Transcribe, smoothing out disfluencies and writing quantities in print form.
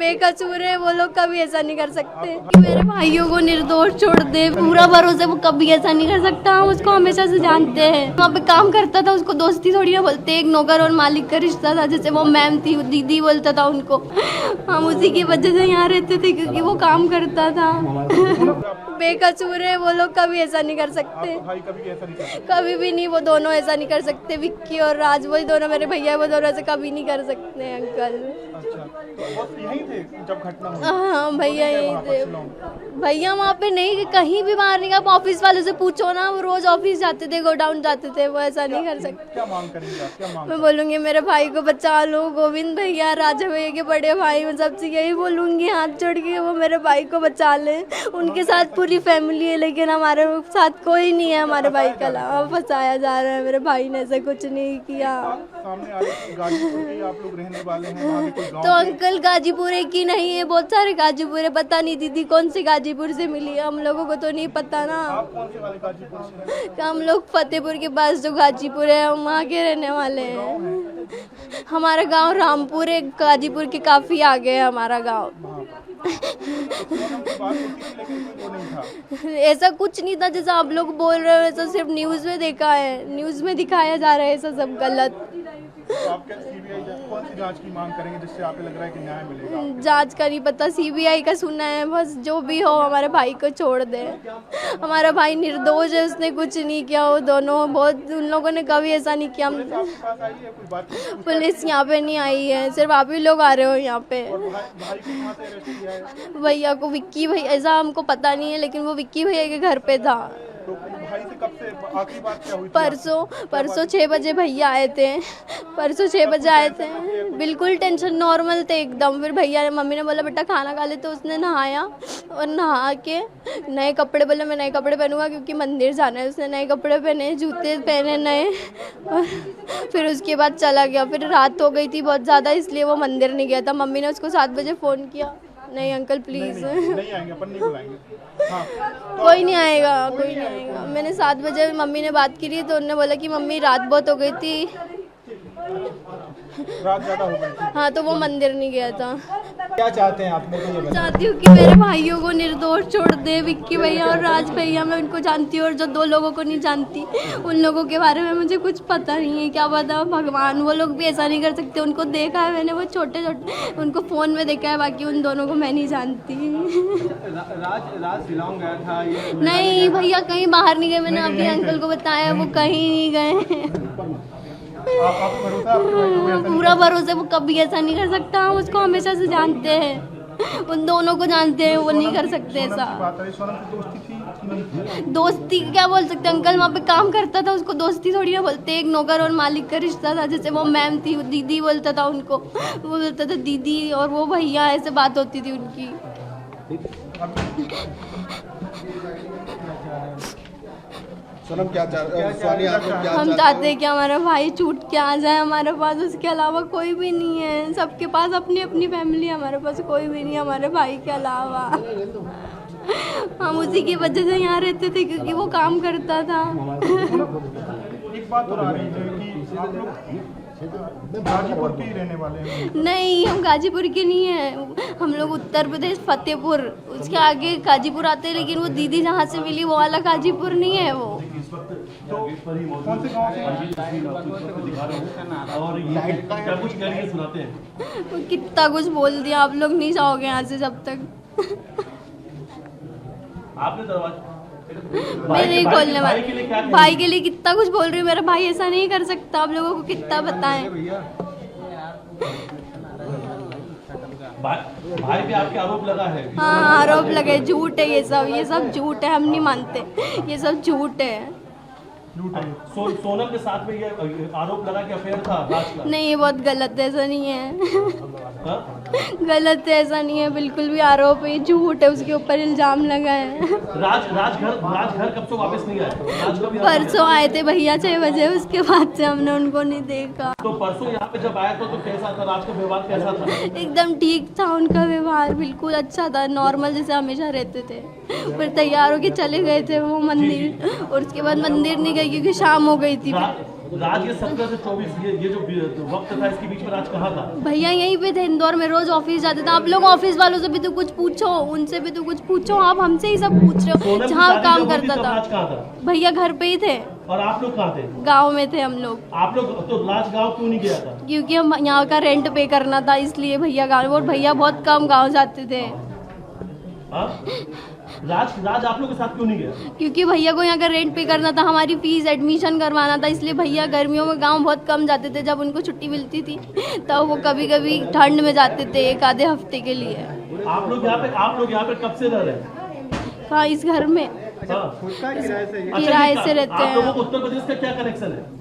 बेकसूर है वो लोग, कभी ऐसा नहीं कर सकते कि मेरे भाइयों को निर्दोष छोड़ दे। पूरा भरोसा, वो कभी ऐसा नहीं कर सकता। हम उसको हमेशा से जानते हैं, वहाँ पे काम करता था, उसको दोस्ती थोड़ी ना बोलते। एक नौकर और मालिक का रिश्ता था, जैसे वो मैम थी, वो दीदी बोलता था उनको। हम उसी की वजह से यहाँ रहते थे क्योंकि वो काम करता था। बेकसूर है वो लोग, कभी ऐसा नहीं कर सकते। कभी भी नहीं, वो दोनों ऐसा नहीं कर सकते। विक्की और राज, वही दोनों मेरे भैया, वो दोनों ऐसे कभी नहीं कर सकते अंकल। अच्छा, तो यहीं थे जब घटना हुई? हाँ भैया यहीं थे। भैया वहाँ पे नहीं, कहीं भी बाहर नहीं गया। ऑफिस वालों से पूछो ना, वो रोज ऑफिस जाते थे, गोडाउन जाते थे, वो ऐसा नहीं कर सकते। क्या मांग करेंगे आप? क्या मांग? मैं बोलूंगी मेरे भाई को बचा लो। गोविंद भैया, राजा भैया के बड़े भाई, मैं सबसे यही बोलूंगी, हाथ जोड़ के वो मेरे भाई को बचा ले। उनके साथ पूरी फैमिली है, लेकिन हमारे साथ कोई नहीं है हमारे भाई के अलावा। फंसाया जा रहा है, मेरे भाई ने ऐसा कुछ नहीं किया। सामने आ रही है गाजीपुर के आप लोग रहने वाले हैं, वहाँ के कोई गाँव तो अंकल गाजीपुर है कि नहीं है? बहुत सारे गाजीपुर है, पता नहीं दीदी कौन से गाजीपुर से मिली है, हम लोगों को तो नहीं पता ना। आप कौन से वाले गाजीपुर से हैं? हम लोग फतेहपुर के पास जो गाजीपुर है, हम वहाँ के रहने वाले हैं। हमारा गांव रामपुर है, गाजीपुर के काफी आगे है हमारा गांव। ऐसा कुछ नहीं था जैसा आप लोग बोल रहे हो, ऐसा सिर्फ न्यूज़ में देखा है, न्यूज़ में दिखाया जा रहा है, ऐसा सब गलत। तो आप क्या सीबीआई कौन सी जांच की मांग करेंगे जिससे आपको लग रहा है कि न्याय मिलेगा? जांच का नहीं पता, सीबीआई का सुना है बस। जो भी हो, हमारे भाई को छोड़ दे। हमारा भाई निर्दोष है, उसने कुछ नहीं किया। वो दोनों बहुत, उन लोगों ने कभी ऐसा नहीं किया। पुलिस यहाँ पे नहीं आई है, सिर्फ आप ही लोग आ रहे हो यहाँ पे। भैया को विक्की भैया, ऐसा हमको पता नहीं है, लेकिन वो विक्की भैया के घर पे था। तो भाई से कब से आखिरी बात क्या हुई थी? परसों 6 बजे भैया आए थे। परसों 6 बजे आए थे, बिल्कुल टेंशन नॉर्मल थे एकदम। फिर भैया ने, मम्मी ने बोला बेटा खाना खा ले, तो उसने नहाया और नहा के नए कपड़े, बोला मैं नए कपड़े पहनूंगा क्योंकि मंदिर जाना है। उसने नए कपड़े पहने, जूते पहने नए, और फिर उसके बाद चला गया। फिर रात हो गई थी बहुत ज़्यादा, इसलिए वो मंदिर नहीं गया था। मम्मी ने उसको 7 बजे फ़ोन किया, नहीं अंकल प्लीज़ नहीं आएंगे, अपन नहीं बुलाएंगे। हाँ, कोई नहीं आएगा, कोई नहीं आएगा। मैंने 7 बजे मम्मी ने बात की थी, तो उन्होंने बोला कि मम्मी रात बहुत हो गई थी, रात ज़्यादा हो गई थी। हाँ, तो वो मंदिर नहीं गया था। क्या चाहते हैं आप? मुझे ये बताइए। चाहती हूँ कि मेरे भाइयों को निर्दोष छोड़ दे। विक्की भैया और राज भैया, मैं उनको जानती हूँ, और जो 2 लोगों को नहीं जानती, उन लोगों के बारे में मुझे कुछ पता नहीं है। क्या पता भगवान, वो लोग भी ऐसा नहीं कर सकते। उनको देखा है मैंने, वो छोटे छोटे, उनको फ़ोन में देखा है, बाकी उन दोनों को मैं नहीं जानती। राज शिलांग गया था ये? नहीं भैया, कहीं बाहर नहीं गए। मैंने अभी अंकल को बताया, वो कहीं नहीं गए। पूरा भरोसा, वो कभी ऐसा नहीं कर सकता। हम उसको हमेशा से जानते हैं, उन दोनों को जानते हैं, वो नहीं कर सकते ऐसा। दोस्ती क्या बोल सकते अंकल, वहाँ पे काम करता था, उसको दोस्ती थोड़ी ना बोलते। एक नौकर और मालिक का रिश्ता था, जैसे वो मैम थी, वो दीदी बोलता था उनको, वो बोलता था दीदी, और वो भैया, ऐसे बात होती थी उनकी। सोनम क्या हम चाहते हैं कि हमारा भाई छूट के आ जाए हमारे पास, उसके अलावा कोई भी नहीं है। सबके पास अपनी अपनी फैमिली है, हमारे पास कोई भी नहीं है हमारे भाई के अलावा। हम उसी की वजह से यहाँ रहते थे क्योंकि वो काम करता था। एक बात और आ रही है कि आप लोग गाजीपुर के ही रहने वाले हैं? नहीं, हम गाजीपुर के नहीं हैं, हम लोग उत्तर प्रदेश फतेहपुर, उसके आगे गाजीपुर आते हैं, लेकिन वो दीदी जहाँ से मिली वो वाला गाजीपुर नहीं है। वो तो कौन से गाँव से? कितना कुछ बोल दिया, आप लोग नहीं जाओगे यहाँ से जब तक। आपने दरवाजा मैं नहीं खोलने वाली। भाई के लिए कितना कुछ बोल रही हूँ, मेरा भाई ऐसा नहीं कर सकता। आप लोगों को कितना बताएं। भाई पे आपके आरोप लगा है? हाँ, आरोप लगे, झूठ है ये सब झूठ है, हम नहीं मानते, ये सब झूठ है। सोनम के साथ में ये आरोप लगा कि अफेयर था राज का? नहीं, ये बहुत गलत है, ऐसा नहीं है। गलत है, ऐसा नहीं है, बिल्कुल भी आरोप है, झूठ है, उसके ऊपर इल्जाम लगा है। राज घर कब से वापस नहीं आए? परसों आए थे भैया 6 बजे, उसके बाद से हमने उनको नहीं देखा। तो परसों यहाँ पे जब आया तो कैसा था? राज का व्यवहार कैसा था? एकदम ठीक था, उनका व्यवहार बिल्कुल अच्छा था, नॉर्मल जैसे हमेशा रहते थे। फिर तैयार होके चले गए थे वो मंदिर, और उसके बाद मंदिर नहीं गए क्योंकि शाम हो गई थी। राज ये 17 से 24 ये जो वक्त था इसके बीच में राज कहाँ था? भैया यहीं पे थे इंदौर में, रोज ऑफिस जाते थे। आप लोग ऑफिस वालों से भी तो कुछ पूछो, उनसे भी तो कुछ पूछो, आप हमसे ही सब पूछ रहे हो। सोनम की जहाँ शादी काम जब हुई थी करता तब था राज कहाँ था? भैया घर पे ही थे, और आप लोग कहाँ थे? गांव में थे हम लोग, आप लोग तो राज गाँव क्यों नहीं गया था? क्योंकि हम यहाँ का रेंट पे करना था, इसलिए भैया गाँव, और भैया बहुत कम गाँव जाते थे। हाँ? राज आप लोग के साथ क्यों नहीं गया? क्योंकि भैया को यहाँ का रेंट पे करना था, हमारी फीस एडमिशन करवाना था, इसलिए भैया गर्मियों में गांव बहुत कम जाते थे। जब उनको छुट्टी मिलती थी तब वो कभी कभी ठंड में जाते थे, एक आधे हफ्ते के लिए। आप लोग यहाँ पे कब से रह रहे हैं? हाँ, इस घर में हाँ। खुद का किराए से अच्छा, किराए से रहते आप लोगों हैं। को उत्तर प्रदेश का क्या कनेक्शन है?